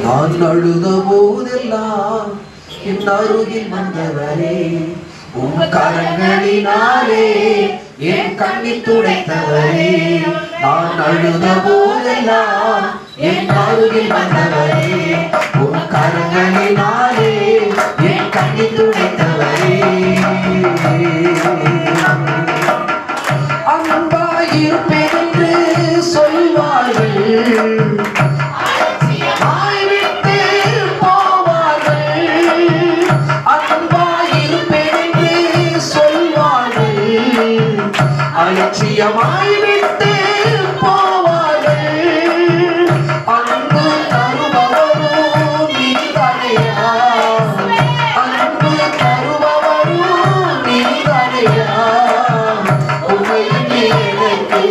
நான் அழுத போதெல்லாம் என் அருகில் வந்தவரே, உன் கரங்களினாலே என் கண்ணீர் துடைத்தவரே. நான் அழுத போதெல்லாம் என் அருகில் வந்தவரே, உன் கரங்களினாலே என் கண்ணீர் துடைத்தவரே. அன்பாயிருப்பேன் என்று சொல்வார்கள், அலட்சியமாய் விட்டு போவார்கள். அன்பு தருபவரும் நீதானையா, அன்பு தருபவரும் நீதானையா. உம்மை எனக்கு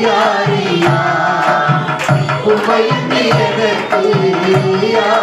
யாரியா, உம்மை எனக்கு யார்.